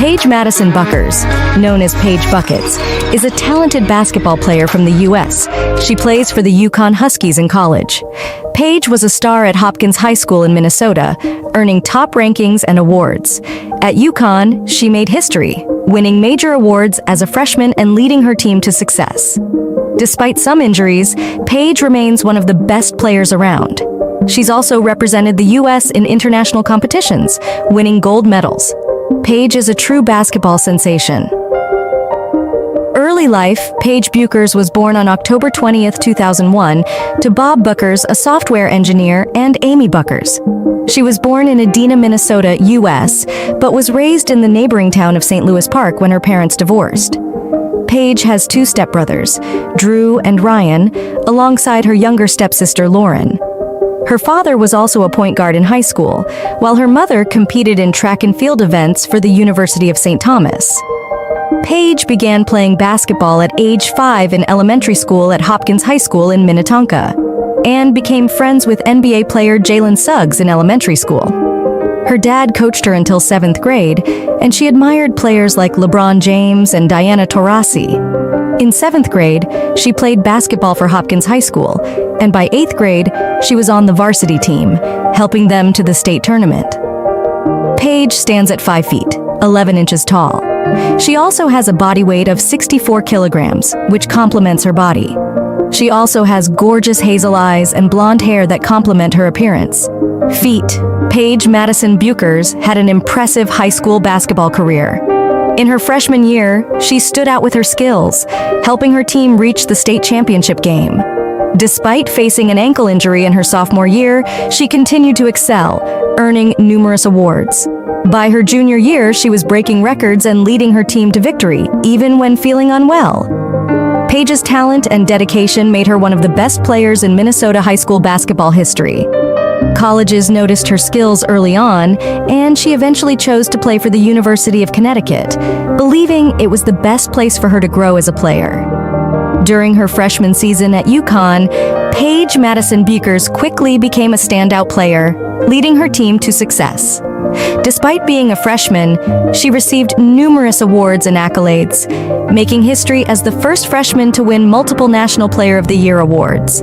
Paige Madison Bueckers, known as Paige Buckets, is a talented basketball player from the U.S. She plays for the UConn Huskies in college. Paige was a star at Hopkins High School in Minnesota, earning top rankings and awards. At UConn, she made history, winning major awards as a freshman and leading her team to success. Despite some injuries, Paige remains one of the best players around. She's also represented the U.S. in international competitions, winning gold medals. Paige is a true basketball sensation. Early life, Paige Bueckers was born on October 20, 2001, to Bob Bueckers, a software engineer, and Amy Bueckers. She was born in Edina, Minnesota, U.S., but was raised in the neighboring town of St. Louis Park when her parents divorced. Paige has two stepbrothers, Drew and Ryan, alongside her younger stepsister, Lauren. Her father was also a point guard in high school, while her mother competed in track and field events for the University of St. Thomas. Paige began playing basketball at age 5 in elementary school at Hopkins High School in Minnetonka, and became friends with NBA player Jalen Suggs in elementary school. Her dad coached her until 7th grade, and she admired players like LeBron James and Diana Taurasi. In 7th grade, she played basketball for Hopkins High School, and by 8th grade, she was on the varsity team, helping them to the state tournament. Paige stands at 5 feet, 11 inches tall. She also has a body weight of 64 kilograms, which complements her body. She also has gorgeous hazel eyes and blonde hair that complement her appearance. Feet. Paige Madison Bueckers had an impressive high school basketball career. In her freshman year, she stood out with her skills, helping her team reach the state championship game. Despite facing an ankle injury in her sophomore year, she continued to excel, earning numerous awards. By her junior year, she was breaking records and leading her team to victory, even when feeling unwell. Paige's talent and dedication made her one of the best players in Minnesota high school basketball history. Colleges noticed her skills early on, and she eventually chose to play for the University of Connecticut, believing it was the best place for her to grow as a player. During her freshman season at UConn, Paige Madison Bueckers quickly became a standout player, leading her team to success. Despite being a freshman, she received numerous awards and accolades, making history as the first freshman to win multiple National Player of the Year awards.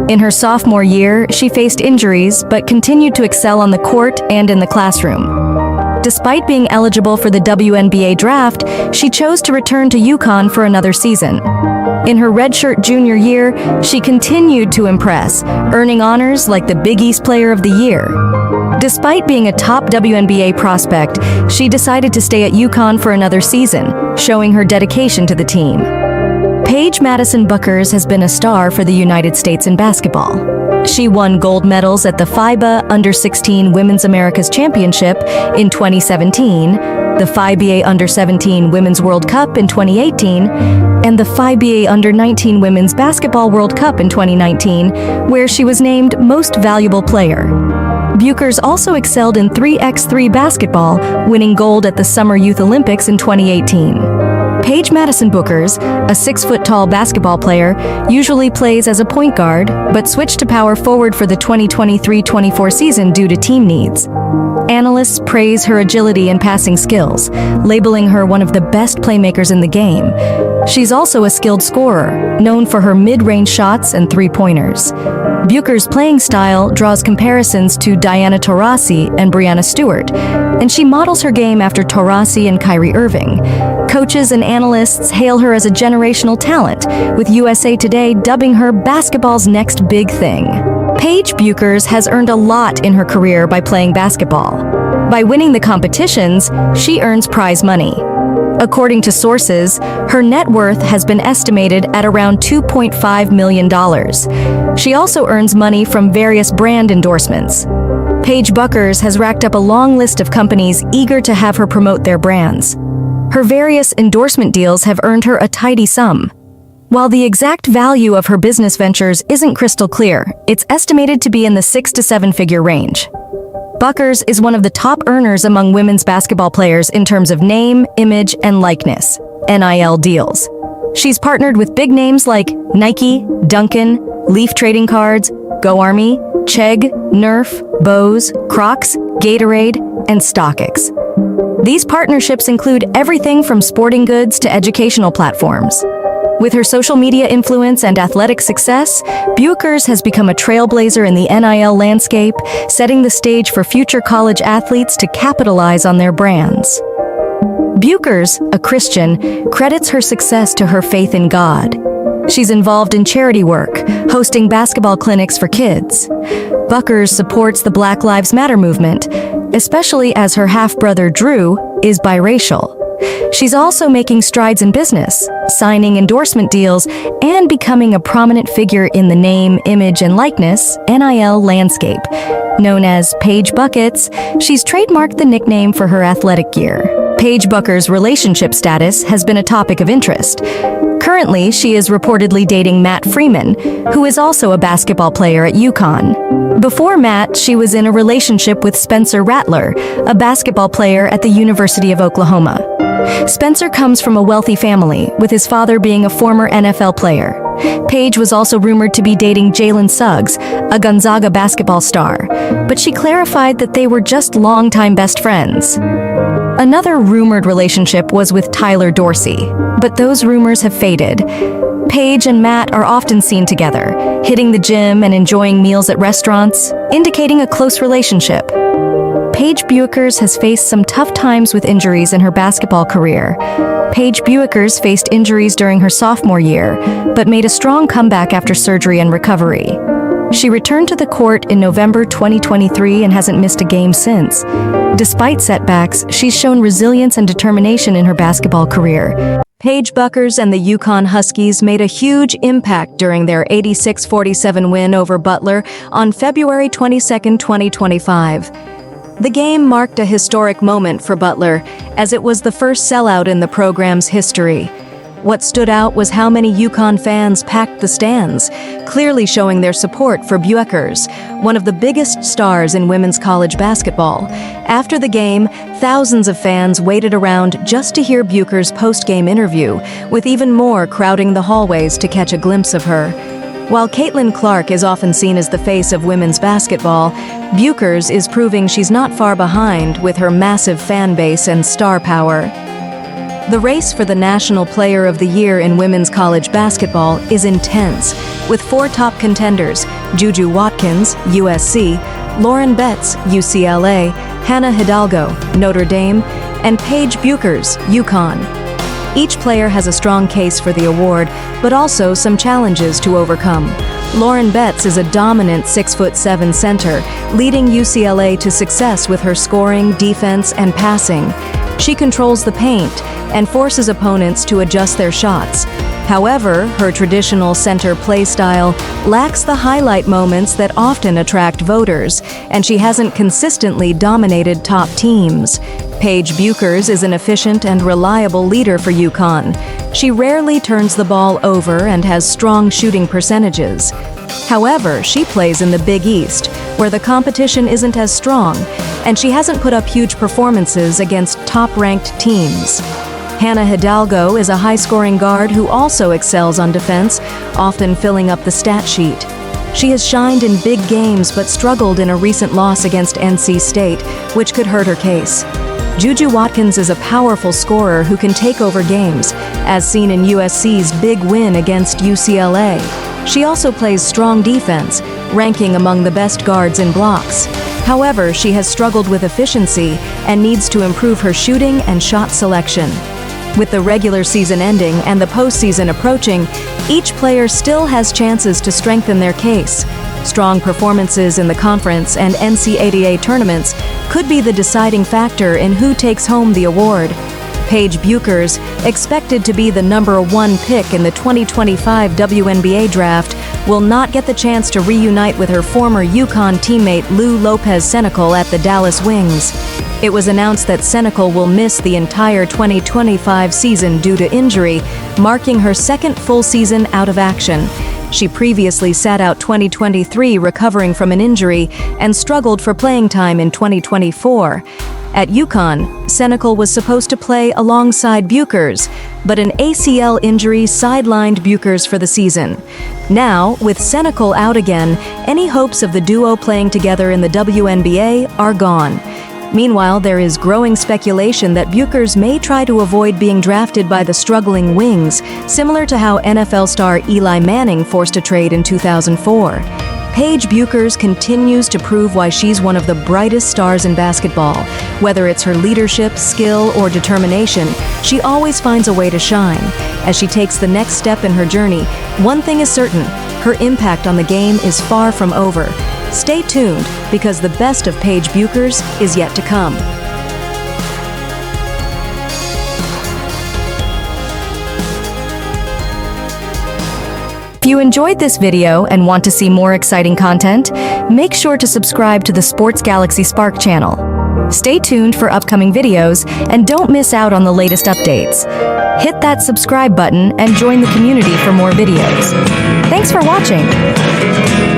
In her sophomore year, she faced injuries but continued to excel on the court and in the classroom. Despite being eligible for the WNBA draft, she chose to return to UConn for another season. In her redshirt junior year, she continued to impress, earning honors like the Big East Player of the Year. Despite being a top WNBA prospect, she decided to stay at UConn for another season, showing her dedication to the team. Paige Madison Bueckers has been a star for the United States in basketball. She won gold medals at the FIBA Under-16 Women's Americas Championship in 2017, the FIBA Under-17 Women's World Cup in 2018, and the FIBA Under-19 Women's Basketball World Cup in 2019, where she was named Most Valuable Player. Bueckers also excelled in 3x3 basketball, winning gold at the Summer Youth Olympics in 2018. Paige Madison Bueckers, a 6-foot-tall basketball player, usually plays as a point guard, but switched to power forward for the 2023-24 season due to team needs. Analysts praise her agility and passing skills, labeling her one of the best playmakers in the game. She's also a skilled scorer, known for her mid-range shots and three-pointers. Bueckers' playing style draws comparisons to Diana Taurasi and Breanna Stewart, and she models her game after Taurasi and Kyrie Irving. Coaches and analysts hail her as a generational talent, with USA Today dubbing her basketball's next big thing. Paige Bueckers has earned a lot in her career by playing basketball. By winning the competitions, she earns prize money. According to sources, her net worth has been estimated at around $2.5 million. She also earns money from various brand endorsements. Paige Bueckers has racked up a long list of companies eager to have her promote their brands. Her various endorsement deals have earned her a tidy sum. While the exact value of her business ventures isn't crystal clear, it's estimated to be in the 6 to 7-figure range. Bueckers is one of the top earners among women's basketball players in terms of name, image, and likeness, NIL deals. She's partnered with big names like Nike, Dunkin', Leaf Trading Cards, Go Army, Chegg, Nerf, Bose, Crocs, Gatorade, and StockX. These partnerships include everything from sporting goods to educational platforms. With her social media influence and athletic success, Bueckers has become a trailblazer in the NIL landscape, setting the stage for future college athletes to capitalize on their brands. Bueckers, a Christian, credits her success to her faith in God. She's involved in charity work, hosting basketball clinics for kids. Bueckers supports the Black Lives Matter movement, especially as her half-brother Drew is biracial. She's also making strides in business, signing endorsement deals, and becoming a prominent figure in the name, image, and likeness (NIL) landscape. Known as Paige Bueckers, she's trademarked the nickname for her athletic gear. Paige Bueckers' relationship status has been a topic of interest. Currently, she is reportedly dating Matt Freeman, who is also a basketball player at UConn. Before Matt, she was in a relationship with Spencer Rattler, a basketball player at the University of Oklahoma. Spencer comes from a wealthy family, with his father being a former NFL player. Paige was also rumored to be dating Jalen Suggs, a Gonzaga basketball star, but she clarified that they were just longtime best friends. Another rumored relationship was with Tyler Dorsey, but those rumors have faded. Paige and Matt are often seen together, hitting the gym and enjoying meals at restaurants, indicating a close relationship. Paige Bueckers has faced some tough times with injuries in her basketball career. Paige Bueckers faced injuries during her sophomore year, but made a strong comeback after surgery and recovery. She returned to the court in November 2023 and hasn't missed a game since. Despite setbacks, she's shown resilience and determination in her basketball career. Paige Bueckers and the UConn Huskies made a huge impact during their 86-47 win over Butler on February 22, 2025. The game marked a historic moment for Butler, as it was the first sellout in the program's history. What stood out was how many UConn fans packed the stands, clearly showing their support for Bueckers, one of the biggest stars in women's college basketball. After the game, thousands of fans waited around just to hear Bueckers' post-game interview, with even more crowding the hallways to catch a glimpse of her. While Caitlin Clark is often seen as the face of women's basketball, Bueckers is proving she's not far behind with her massive fan base and star power. The race for the National Player of the Year in women's college basketball is intense, with 4 top contenders: Juju Watkins, USC, Lauren Betts, UCLA, Hannah Hidalgo, Notre Dame, and Paige Bueckers, UConn. Each player has a strong case for the award, but also some challenges to overcome. Lauren Betts is a dominant 6'7" center, leading UCLA to success with her scoring, defense, and passing. She controls the paint and forces opponents to adjust their shots. However, her traditional center play style lacks the highlight moments that often attract voters, and she hasn't consistently dominated top teams. Paige Bueckers is an efficient and reliable leader for UConn. She rarely turns the ball over and has strong shooting percentages. However, she plays in the Big East, where the competition isn't as strong, and she hasn't put up huge performances against top-ranked teams. Hannah Hidalgo is a high-scoring guard who also excels on defense, often filling up the stat sheet. She has shined in big games but struggled in a recent loss against NC State, which could hurt her case. Juju Watkins is a powerful scorer who can take over games, as seen in USC's big win against UCLA. She also plays strong defense, ranking among the best guards in blocks. However, she has struggled with efficiency and needs to improve her shooting and shot selection. With the regular season ending and the postseason approaching, each player still has chances to strengthen their case. Strong performances in the conference and NCAA tournaments could be the deciding factor in who takes home the award. Paige Bueckers, expected to be the #1 pick in the 2025 WNBA draft, will not get the chance to reunite with her former UConn teammate Lou Lopez-Senecal at the Dallas Wings. It was announced that Senecal will miss the entire 2025 season due to injury, marking her second full season out of action. She previously sat out 2023 recovering from an injury and struggled for playing time in 2024. At UConn, Senecal was supposed to play alongside Bueckers, but an ACL injury sidelined Bueckers for the season. Now, with Senecal out again, any hopes of the duo playing together in the WNBA are gone. Meanwhile, there is growing speculation that Bueckers may try to avoid being drafted by the struggling Wings, similar to how NFL star Eli Manning forced a trade in 2004. Paige Bueckers continues to prove why she's one of the brightest stars in basketball. Whether it's her leadership, skill, or determination, she always finds a way to shine. As she takes the next step in her journey, one thing is certain: her impact on the game is far from over. Stay tuned, because the best of Paige Bueckers is yet to come. If you enjoyed this video and want to see more exciting content, make sure to subscribe to the Sports Galaxy Spark channel. Stay tuned for upcoming videos and don't miss out on the latest updates. Hit that subscribe button and join the community for more videos. Thanks for watching.